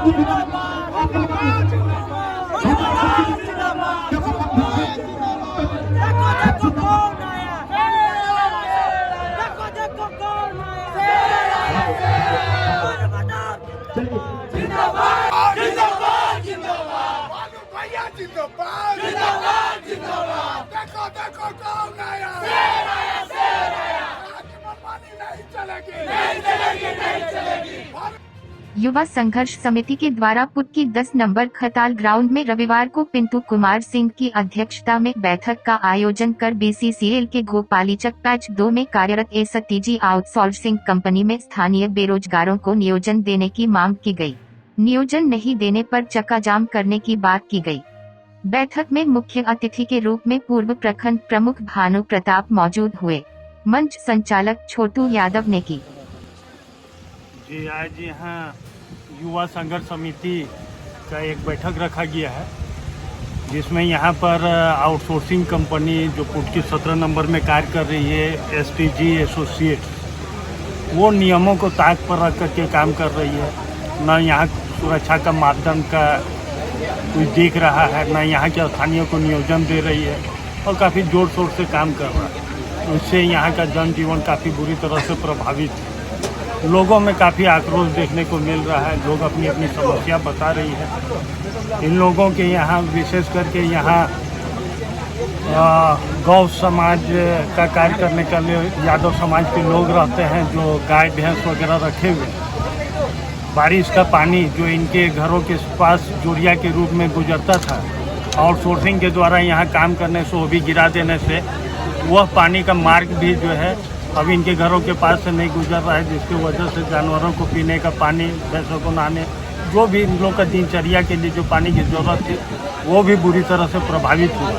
देखो कौन आया, युवा संघर्ष समिति के द्वारा पुट की 10 नंबर खताल ग्राउंड में रविवार को पिंटू कुमार सिंह की अध्यक्षता में बैठक का आयोजन कर बीसीसीएल के गोपालीचक पैच 2 में कार्यरत एसटीजी आउटसोर्सिंग कंपनी में स्थानीय बेरोजगारों को नियोजन देने की मांग की गई। नियोजन नहीं देने पर चक्का जाम करने की बात की गई। बैठक में मुख्य अतिथि के रूप में पूर्व प्रखंड प्रमुख भानु प्रताप मौजूद हुए। मंच संचालक छोटू यादव ने की। जी आज यहाँ युवा संघर्ष समिति का एक बैठक रखा गया है, जिसमें यहाँ पर आउटसोर्सिंग कंपनी जो पुट की 17 नंबर में कार्य कर रही है एसटीजी एसोसिएट्स, वो नियमों को ताक पर रख करके काम कर रही है। न यहाँ सुरक्षा का मापदंड का कोई देख रहा है, न यहाँ के स्थानीय को नियोजन दे रही है और काफ़ी जोर शोर से काम कर रहा है। उससे यहाँ का जनजीवन काफ़ी बुरी तरह से प्रभावित है। लोगों में काफ़ी आक्रोश देखने को मिल रहा है। लोग अपनी अपनी समस्या बता रही है। इन लोगों के यहाँ विशेष करके यहाँ गौ समाज का कार्य करने के लिए यादव समाज के लोग रहते हैं, जो गाय भैंस वगैरह रखे हुए। बारिश का पानी जो इनके घरों के पास जोड़िया के रूप में गुजरता था, आउटसोर्सिंग के द्वारा यहाँ काम करने से वो भी गिरा देने से वह पानी का मार्ग भी जो है अब इनके घरों के पास से नहीं गुजर रहा है, जिसकी वजह से जानवरों को पीने का पानी, भैंसों को नहाने, जो भी इन लोग का दिनचर्या के लिए जो पानी की ज़रूरत थी वो भी बुरी तरह से प्रभावित हुआ।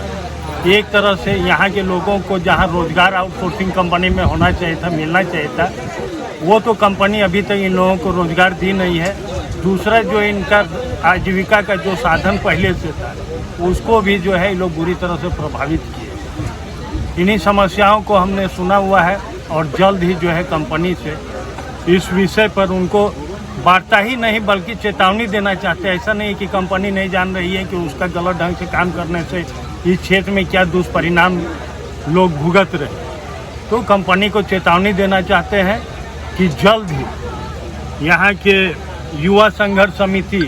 एक तरह से यहाँ के लोगों को जहाँ रोजगार आउटसोर्सिंग कंपनी में होना चाहिए था, मिलना चाहिए था, वो तो कंपनी अभी तक इन लोगों को रोजगार दी नहीं है। दूसरा जो इनका आजीविका का जो साधन पहले से था, उसको भी जो है ये लोग बुरी तरह से प्रभावित किए। इन्हीं समस्याओं को हमने सुना हुआ है और जल्द ही जो है कंपनी से इस विषय पर उनको वार्ता ही नहीं बल्कि चेतावनी देना चाहते हैं। ऐसा नहीं है कि कंपनी नहीं जान रही है कि उसका गलत ढंग से काम करने से इस क्षेत्र में क्या दुष्परिणाम लोग भुगत रहे। तो कंपनी को चेतावनी देना चाहते हैं कि जल्द ही यहाँ के युवा संघर्ष समिति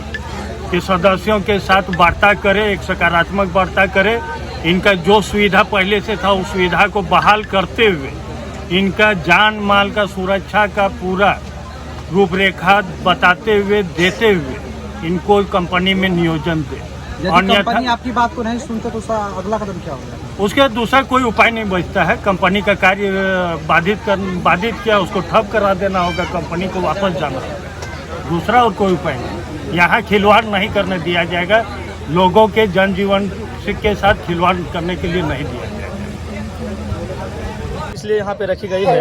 के सदस्यों के साथ वार्ता करे, एक सकारात्मक वार्ता करे। इनका जो सुविधा पहले से था उस सुविधा को बहाल करते हुए इनका जान माल का सुरक्षा का पूरा रूपरेखा बताते हुए, देते हुए इनको कंपनी में नियोजन दे। यदि कंपनी आपकी बात को नहीं सुनते तो अगला कदम क्या होगा? उसके दूसरा कोई उपाय नहीं बचता है। कंपनी का कार्य बाधित किया, उसको ठप करा देना होगा, कंपनी को वापस जाना होगा। दूसरा और कोई उपाय नहीं। यहाँ खिलवाड़ नहीं करने दिया जाएगा। लोगों के जनजीवन के साथ खिलवाड़ करने के लिए नहीं दिया जाएगा। इसलिए यहाँ पे रखी गई है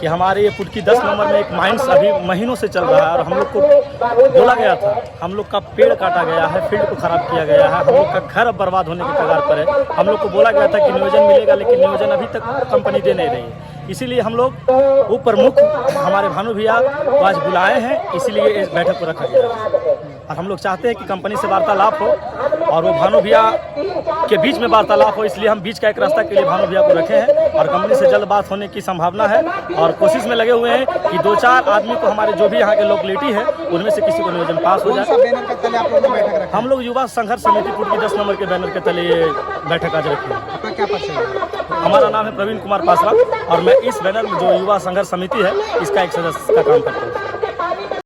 कि हमारे ये पुट की 10 नंबर में एक माइंस अभी महीनों से चल रहा है और हम लोग को बोला गया था, हम लोग का पेड़ काटा गया है, फील्ड को खराब किया गया है, हम लोग का घर अब बर्बाद होने के कगार पर है। हम लोग को बोला गया था कि नियोजन मिलेगा, लेकिन नियोजन अभी तक कंपनी दे नहीं रही है। इसीलिए हम लोग वो प्रमुख हमारे भानु भैया को आज बुलाए हैं, इसीलिए इस बैठक को रखा गया है। और हम लोग चाहते हैं कि कंपनी से वार्तालाप हो और वो भानु भैया के बीच में वार्तालाप हो, इसलिए हम बीच का एक रास्ता के लिए भानु भैया को रखे हैं और कंपनी से जल्द बात होने की संभावना है। और कोशिश में लगे हुए हैं कि 2-4 आदमी को, हमारे जो भी यहाँ के लोकलिटी है, उनमें से किसी को नियोजन पास हो जाए। हम लोग युवा संघर्ष समिति पुट की 10 नंबर के बैनर के तले ये बैठक आज रखी है। हमारा नाम है प्रवीण कुमार पासवान और मैं इस बैनर में जो युवा संघर्ष समिति है इसका एक सदस्य का काम करता हूँ।